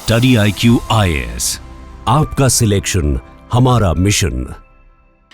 Study IQ IAS, आपका selection हमारा mission.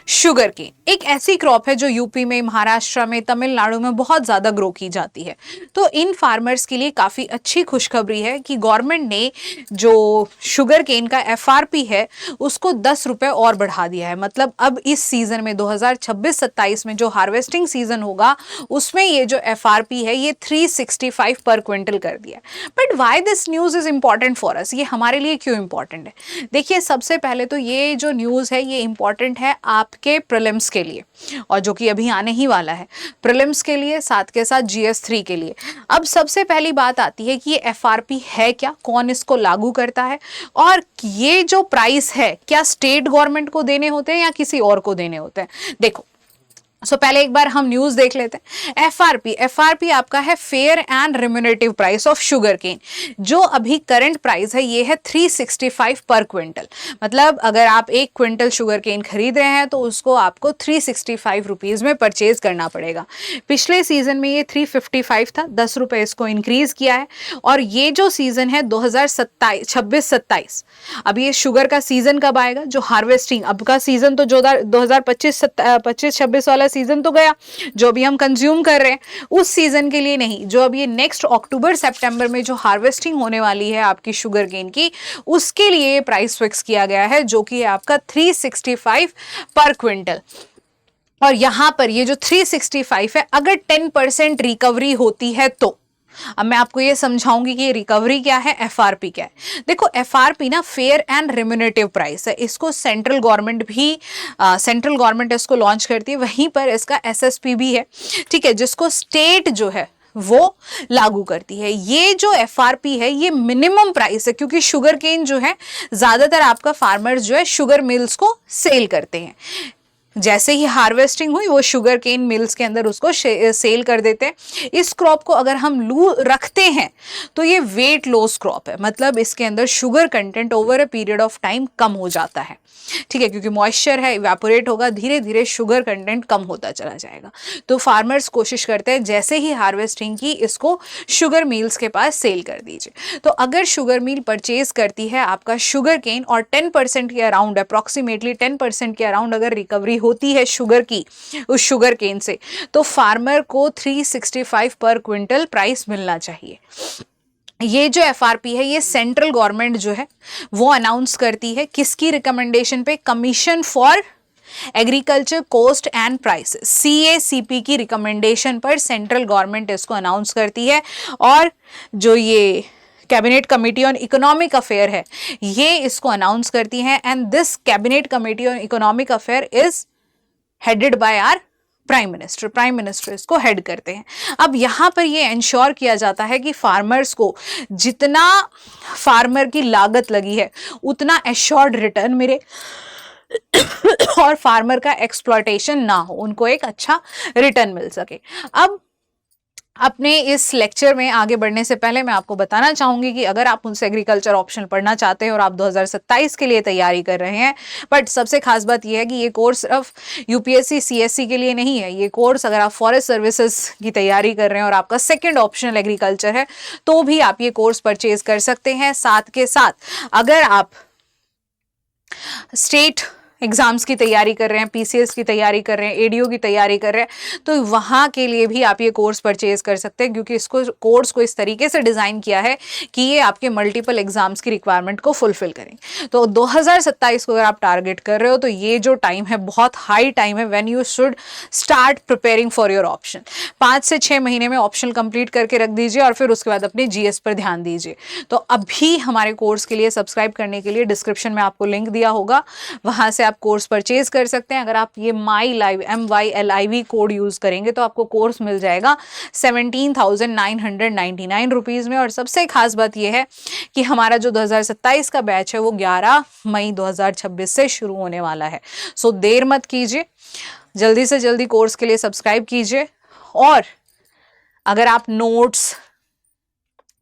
Sugar cane एक ऐसी क्रॉप है जो यूपी में, महाराष्ट्र में, तमिलनाडु में बहुत ज्यादा ग्रो की जाती है। तो इन फार्मर्स के लिए काफी अच्छी खुशखबरी है कि गवर्नमेंट ने जो शुगर केन का FRP है उसको 10 रुपए और बढ़ा दिया है। मतलब अब इस सीजन में 2026-27 में जो हार्वेस्टिंग सीजन होगा उसमें ये जो FRP है ये 365 पर क्विंटल कर दिया। But why this news is important for us, ये हमारे लिए क्यों इंपॉर्टेंट है? देखिए, सबसे पहले तो ये जो न्यूज है ये इंपॉर्टेंट है आपके प्रीलिम्स के लिए, और जो कि अभी आने ही वाला है प्रीलिम्स के लिए, साथ के साथ GS3 के लिए। अब सबसे पहली बात आती है कि ये FRP है क्या, कौन इसको लागू करता है, और ये जो प्राइस है क्या स्टेट गवर्नमेंट को देने होते हैं या किसी और को देने होते हैं। देखो, पहले एक बार हम न्यूज देख लेते हैं। FRP आपका है fair and remunerative price of sugar cane. जो अभी करंट प्राइस है ये है 365 पर क्विंटल। मतलब अगर आप 1 क्विंटल शुगर केन खरीद रहे हैं तो उसको आपको 365 रुपीज में परचेज करना पड़ेगा। पिछले सीजन में ये 355 था, 10 रुपए इसको इंक्रीज किया है। और ये जो सीजन है 2026-27, अब ये शुगर का सीजन कब आएगा, जो हार्वेस्टिंग अब का सीजन तो जो 2025-26 वाला सीजन तो गया, जो अभी हम कंज्यूम कर रहे हैं उस सीजन के लिए नहीं, जो अब ये नेक्स्ट अक्टूबर सितंबर में जो हार्वेस्टिंग होने वाली है आपकी शुगर केन की, उसके लिए प्राइस फिक्स किया गया है, जो कि है आपका 365 पर क्विंटल। और यहां पर ये जो 365 है, अगर 10% रिकवरी होती है तो अब मैं आपको ये समझाऊंगी कि रिकवरी क्या है, FRP क्या है। देखो, FRP ना फेयर एंड रिम्यूनरेटिव प्राइस है। इसको सेंट्रल गवर्नमेंट इसको लॉन्च करती है, वहीं पर इसका SSP भी है, ठीक है, जिसको स्टेट जो है वो लागू करती है। ये जो FRP है ये मिनिमम प्राइस है, क्योंकि शुगर केन जो है ज्यादातर आपका फार्मर्स जो है शुगर मिल्स को सेल करते हैं। जैसे ही हार्वेस्टिंग हुई वो शुगर केन मिल्स के अंदर उसको सेल कर देते हैं। इस क्रॉप को अगर हम रखते हैं तो ये वेट लॉस क्रॉप है। मतलब इसके अंदर sugar content over a period of time कम हो जाता है, ठीक है, क्योंकि मॉइस्चर है, इवेपोरेट होगा, धीरे धीरे शुगर कंटेंट कम होता चला जाएगा। तो फार्मर्स कोशिश करते हैं जैसे ही हार्वेस्टिंग की इसको शुगर मिल्स के पास सेल कर दीजिए। तो अगर शुगर मिल परचेज करती है आपका शुगर केन और 10% के अराउंड, अप्रॉक्सीमेटली 10% के अराउंड अगर रिकवरी होती है शुगर की उस शुगर केन से, तो फार्मर को 365 पर क्विंटल प्राइस मिलना चाहिए। ये जो FRP है ये सेंट्रल गवर्नमेंट जो है वो अनाउंस करती है, किसकी रिकमेंडेशन पे, commission for agriculture cost and prices, CACP की रिकमेंडेशन पर सेंट्रल गवर्नमेंट इसको अनाउंस करती है। और जो ये cabinet committee on economic affair है ये इसको अनाउंस करती है, and this cabinet committee on economic affair is headed by our prime minister इसको हेड करते हैं। अब यहां पर ये इंश्योर किया जाता है कि फार्मर्स को जितना फार्मर की लागत लगी है उतना एश्योर्ड रिटर्न मिले और फार्मर का एक्सप्लॉयटेशन ना हो, उनको एक अच्छा रिटर्न मिल सके। अब अपने इस लेक्चर में आगे बढ़ने से पहले मैं आपको बताना चाहूंगी कि अगर आप उनसे एग्रीकल्चर ऑप्शन पढ़ना चाहते हैं और आप 2027 के लिए तैयारी कर रहे हैं, बट सबसे खास बात यह है कि ये कोर्स सिर्फ UPSC CSC के लिए नहीं है। ये कोर्स अगर आप फॉरेस्ट सर्विसेज की तैयारी कर रहे हैं और आपका सेकेंड ऑप्शनल एग्रीकल्चर है तो भी आप ये कोर्स परचेज कर सकते हैं। साथ के साथ अगर आप स्टेट एग्जाम्स की तैयारी कर रहे हैं, PCS की तैयारी कर रहे हैं, ADO की तैयारी कर रहे हैं, तो वहां के लिए भी आप ये कोर्स परचेज कर सकते हैं, क्योंकि इसको कोर्स को इस तरीके से डिजाइन किया है कि ये आपके मल्टीपल एग्जाम्स की रिक्वायरमेंट को फुलफिल करें। तो 2027 को अगर आप टारगेट कर रहे हो तो ये जो टाइम है बहुत हाई टाइम है when you should start preparing for your option. 5 से 6 महीने में ऑप्शन कंप्लीट करके रख दीजिए और फिर उसके बाद अपने GS पर ध्यान दीजिए। तो अभी हमारे कोर्स के लिए सब्सक्राइब करने के लिए डिस्क्रिप्शन में आपको लिंक दिया होगा, वहां से आप कोर्स परचेज कर सकते हैं। अगर आप ये MYLIV कोड यूज करेंगे तो आपको कोर्स मिल जाएगा 17,999 रुपीज में। और सबसे खास बात यह है कि हमारा जो 2027 का बैच है वो 11 मई 2026 से शुरू होने वाला है। सो देर मत कीजिए, जल्दी से जल्दी कोर्स के लिए सब्सक्राइब कीजिए। और अगर आप नोट्स,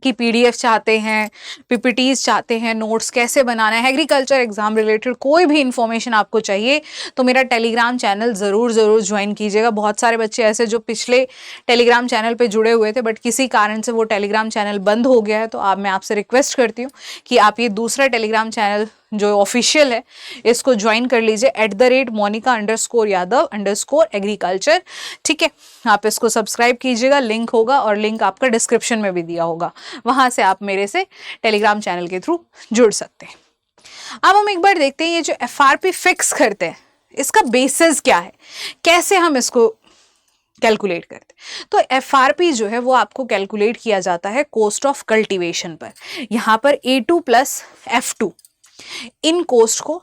कि पीडीएफ चाहते हैं, पीपीटीज चाहते हैं, नोट्स कैसे बनाना है, एग्रीकल्चर एग्जाम रिलेटेड कोई भी इंफॉर्मेशन आपको चाहिए तो मेरा टेलीग्राम चैनल ज़रूर ज्वाइन कीजिएगा। बहुत सारे बच्चे ऐसे जो पिछले टेलीग्राम चैनल पे जुड़े हुए थे बट किसी कारण से वो टेलीग्राम चैनल बंद हो गया है, तो मैं आपसे रिक्वेस्ट करती हूँ कि आप ये दूसरा टेलीग्राम चैनल जो ऑफिशियल है इसको ज्वाइन कर लीजिए, @monica_yadav_agriculture। ठीक है, आप इसको सब्सक्राइब कीजिएगा, लिंक होगा और लिंक आपका डिस्क्रिप्शन में भी दिया होगा, वहां से आप मेरे से टेलीग्राम चैनल के थ्रू जुड़ सकते हैं। अब हम एक बार देखते हैं ये जो एफआरपी फिक्स करते हैं इसका बेसिस क्या है, कैसे हम इसको कैलकुलेट करते हैं। तो एफआरपी जो है वो आपको कैलकुलेट किया जाता है कॉस्ट ऑफ कल्टीवेशन पर। यहां पर A2 plus F2 in cost को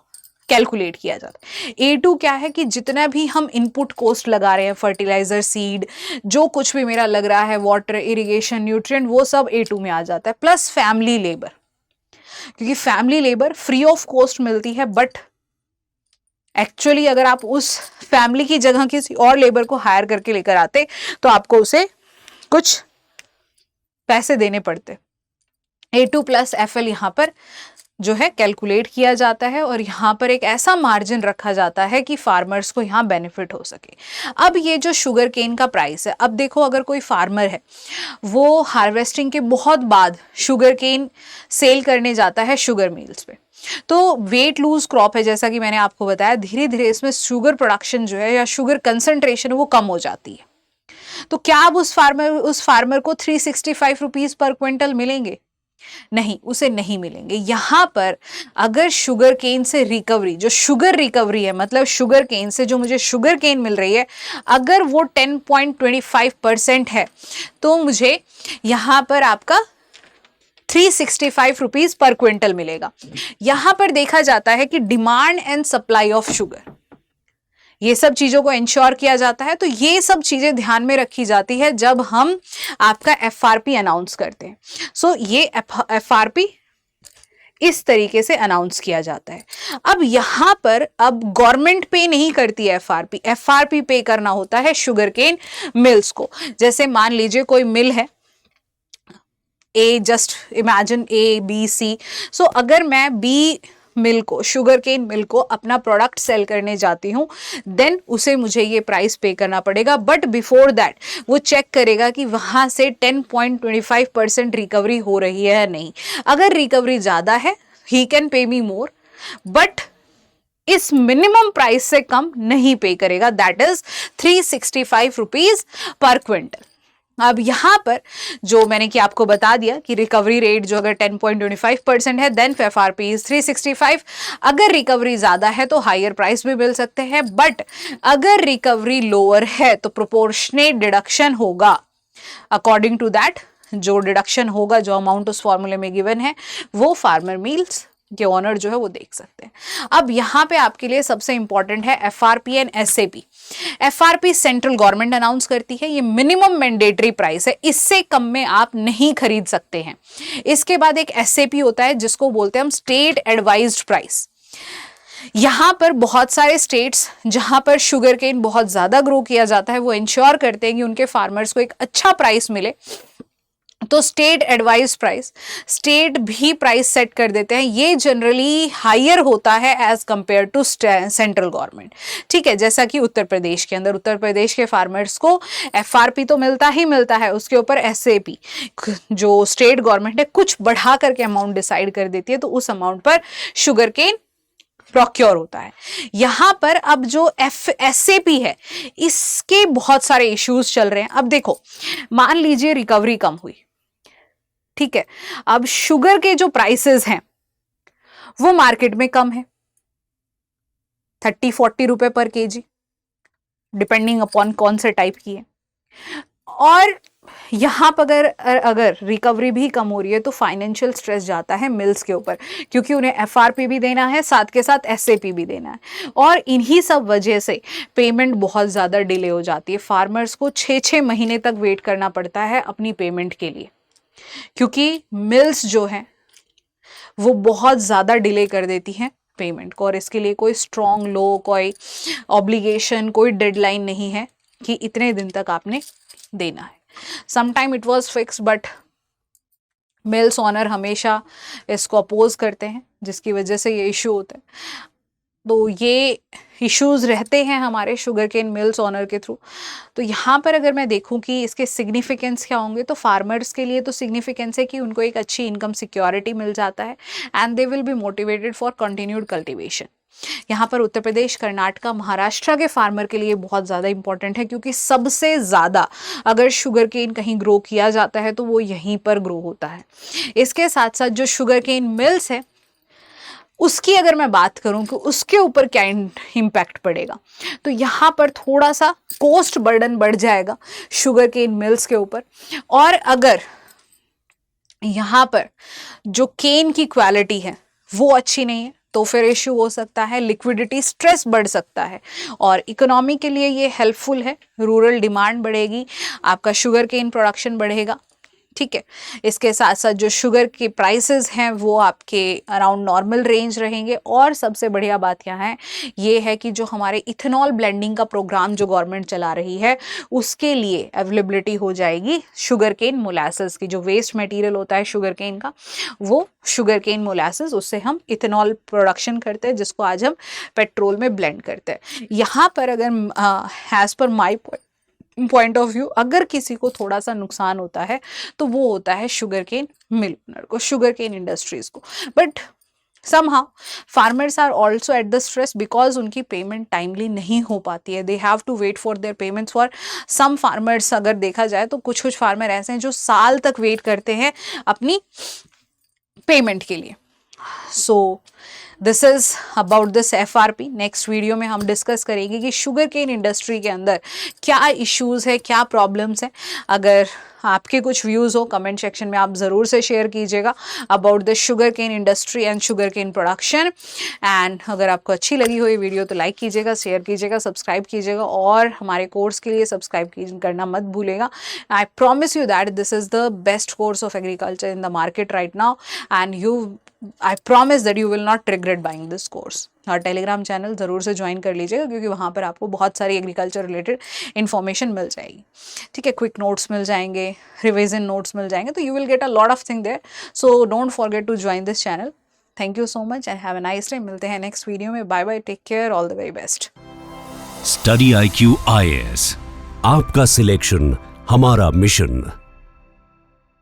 कैलकुलेट किया जाता है। A2 क्या है कि जितना भी हम इनपुट कॉस्ट लगा रहे हैं, फर्टिलाइजर, सीड, जो कुछ भी मेरा लग रहा है, वाटर, इरिगेशन, न्यूट्रिएंट, वो सब A2 में आ जाता है, प्लस फैमिली लेबर, क्योंकि family labour free of cost मिलती है बट एक्चुअली अगर आप उस फैमिली की जगह किसी और लेबर को हायर करके लेकर आते तो आपको उसे कुछ पैसे देने पड़ते। A2 प्लस FL यहां पर जो है कैलकुलेट किया जाता है और यहाँ पर एक ऐसा मार्जिन रखा जाता है कि फार्मर्स को यहाँ बेनिफिट हो सके। अब ये जो शुगर केन का प्राइस है, अब देखो अगर कोई फार्मर है वो हार्वेस्टिंग के बहुत बाद शुगर केन सेल करने जाता है शुगर मिल्स पे, तो वेट लूज क्रॉप है, जैसा कि मैंने आपको बताया, धीरे धीरे इसमें शुगर प्रोडक्शन जो है या शुगर कंसंट्रेशन वो कम हो जाती है। तो क्या अब उस फार्मर को 365 रुपीज पर क्विंटल मिलेंगे? नहीं, उसे नहीं मिलेंगे। यहां पर अगर शुगर केन से रिकवरी, जो शुगर रिकवरी है, मतलब शुगर केन से जो मुझे शुगर केन मिल रही है, अगर वो 10.25% है तो मुझे यहां पर आपका 365 रुपीज पर क्विंटल मिलेगा। यहां पर देखा जाता है कि demand and supply of sugar, ये सब चीजों को इंश्योर किया जाता है। तो ये सब चीजें ध्यान में रखी जाती है जब हम आपका एफआरपी अनाउंस करते हैं। सो ये एफआरपी इस तरीके से अनाउंस किया जाता है। अब यहां पर अब गवर्नमेंट पे नहीं करती है एफआरपी, एफआरपी पे करना होता है शुगर केन मिल्स को। जैसे मान लीजिए कोई मिल है A, जस्ट इमेजिन ABC। सो अगर मैं B मिल को, शुगर केन मिल को अपना प्रोडक्ट सेल करने जाती हूँ, देन उसे मुझे ये प्राइस पे करना पड़ेगा। बट बिफोर दैट वो चेक करेगा कि वहां से 10.25% रिकवरी हो रही है या नहीं। अगर रिकवरी ज्यादा है he can pay me more, but इस मिनिमम प्राइस से कम नहीं पे करेगा, that is 365 rupees per quintal. अब यहां पर जो मैंने कि आपको बता दिया कि रिकवरी रेट जो अगर 10.25% है देन एफआरपी इज 365। अगर रिकवरी ज्यादा है तो हायर प्राइस भी मिल सकते हैं, बट अगर रिकवरी लोअर है तो प्रोपोर्शनेट डिडक्शन होगा। अकॉर्डिंग टू दैट जो डिडक्शन होगा, जो अमाउंट उस फॉर्मूले में गिवन है, वो फार्मर मिल्स के ओनर जो है वो देख सकते हैं। अब यहां पे आपके लिए सबसे इंपॉर्टेंट है FRP and SAP. FRP central government announce करती है, ये मिनिमम मैंडेटरी प्राइस है, इससे कम में आप नहीं खरीद सकते हैं। इसके बाद एक एसएपी होता है जिसको बोलते हैं हम स्टेट एडवाइज्ड प्राइस। यहां पर बहुत सारे स्टेट्स जहां पर शुगर केन बहुत ज्यादा ग्रो किया जाता है वो इंश्योर करते हैं कि उनके फार्मर्स को एक अच्छा प्राइस मिले, तो स्टेट एडवाइज प्राइस, स्टेट भी प्राइस सेट कर देते हैं। ये जनरली हायर होता है as compare to central government. ठीक है, जैसा कि उत्तर प्रदेश के अंदर, उत्तर प्रदेश के फार्मर्स को एफआरपी तो मिलता ही मिलता है, उसके ऊपर एसएपी जो स्टेट गवर्नमेंट है कुछ बढ़ा करके अमाउंट डिसाइड कर देती है, तो उस अमाउंट पर शुगर केन प्रोक्योर होता है। यहां पर अब जो एसएपी है इसके बहुत सारे इश्यूज चल रहे हैं। अब देखो, मान लीजिए रिकवरी कम हुई, ठीक है, अब शुगर के जो प्राइसेस हैं वो मार्केट में कम है, 30-40 रुपए पर केजी, डिपेंडिंग अपॉन कौन से टाइप की है। और यहां पर अगर रिकवरी भी कम हो रही है तो फाइनेंशियल स्ट्रेस जाता है मिल्स के ऊपर, क्योंकि उन्हें एफआरपी भी देना है, साथ के साथ एसएपी भी देना है, और इन्हीं सब वजह से पेमेंट बहुत ज्यादा डिले हो जाती है। फार्मर्स को 6-6 महीने तक वेट करना पड़ता है अपनी पेमेंट के लिए, क्योंकि मिल्स जो है वो बहुत ज्यादा डिले कर देती हैं पेमेंट को, और इसके लिए कोई स्ट्रॉन्ग लो, कोई ऑब्लिगेशन, कोई डेडलाइन नहीं है कि इतने दिन तक आपने देना है। Sometime it was fix, but mills owner हमेशा इसको अपोज करते हैं, जिसकी वजह से ये इशू होता है। तो ये इश्यूज रहते हैं हमारे शुगर केन मिल्स ऑनर के थ्रू। तो यहाँ पर अगर मैं देखूँ कि इसके सिग्निफिकेंस क्या होंगे, तो फार्मर्स के लिए तो सिग्निफिकेंस है कि उनको एक अच्छी इनकम सिक्योरिटी मिल जाता है and they will be motivated for continued cultivation. यहाँ पर उत्तर प्रदेश, कर्नाटका, महाराष्ट्र के फार्मर के लिए बहुत ज़्यादा इंपॉर्टेंट है, क्योंकि सबसे ज़्यादा अगर शुगर केन कहीं ग्रो किया जाता है तो वो यहीं पर ग्रो होता है। इसके साथ साथ जो शुगर केन मिल्स है उसकी अगर मैं बात करूं कि उसके ऊपर क्या इम्पैक्ट पड़ेगा, तो यहाँ पर थोड़ा सा कॉस्ट बर्डन बढ़ जाएगा शुगर केन मिल्स के ऊपर। और अगर यहाँ पर जो केन की क्वालिटी है वो अच्छी नहीं है तो फिर इश्यू हो सकता है, लिक्विडिटी स्ट्रेस बढ़ सकता है। और इकोनॉमी के लिए ये हेल्पफुल है, रूरल डिमांड बढ़ेगी, आपका शुगर केन प्रोडक्शन बढ़ेगा, ठीक है। इसके साथ साथ जो शुगर के प्राइसेस हैं वो आपके अराउंड नॉर्मल रेंज रहेंगे। और सबसे बढ़िया बात क्या है, ये है कि जो हमारे इथेनॉल ब्लेंडिंग का प्रोग्राम जो गवर्नमेंट चला रही है उसके लिए अवेलेबिलिटी हो जाएगी शुगर केन मोलासेस की। जो वेस्ट मटेरियल होता है शुगर केन का, वो शुगर केन मोलासेस, उससे हम इथेनॉल प्रोडक्शन करते हैं, जिसको आज हम पेट्रोल में ब्लेंड करते हैं। यहाँ पर अगर as per my point of view अगर किसी को थोड़ा सा नुकसान होता है तो वो होता है शुगर केन मिल ओनर को, शुगर केन इंडस्ट्रीज को। But somehow farmers are also at the stress because उनकी पेमेंट टाइमली नहीं हो पाती है। they have to wait for their payments for some farmers। अगर देखा जाए तो कुछ कुछ फार्मर ऐसे हैं जो साल तक वेट करते हैं अपनी पेमेंट के लिए। So this is about this FRP। Next video में हम डिस्कस करेंगे कि शुगर केन इंडस्ट्री के अंदर क्या इश्यूज है, क्या प्रॉब्लम्स हैं। अगर आपके कुछ व्यूज़ हो कमेंट सेक्शन में आप ज़रूर से शेयर कीजिएगा about the sugar cane industry and sugar cane production. And अगर आपको अच्छी लगी हो ये वीडियो तो लाइक कीजिएगा, शेयर कीजिएगा, सब्सक्राइब कीजिएगा और हमारे कोर्स के लिए सब्सक्राइब करना मत भूलेगा। I promise you that this is the best course of agriculture in the market right now and I promise that you will not regret buying this course। और टेलीग्राम चैनल ज़रूर से join कर लीजिएगा क्योंकि वहाँ पर आपको बहुत सारी एग्रीकल्चर रिलेटेड इन्फॉर्मेशन मिल जाएगी, ठीक है। क्विक नोट्स मिल जाएंगे, रिविजन नोट्स मिल जाएंगे, तो you will get a lot of thing there. So don't forget to join this channel. Thank you so much and have a nice day. मिलते हैं नेक्स्ट वीडियो में। Bye bye, take care, all the very best. Study IQ IAS, आपका selection हमारा mission.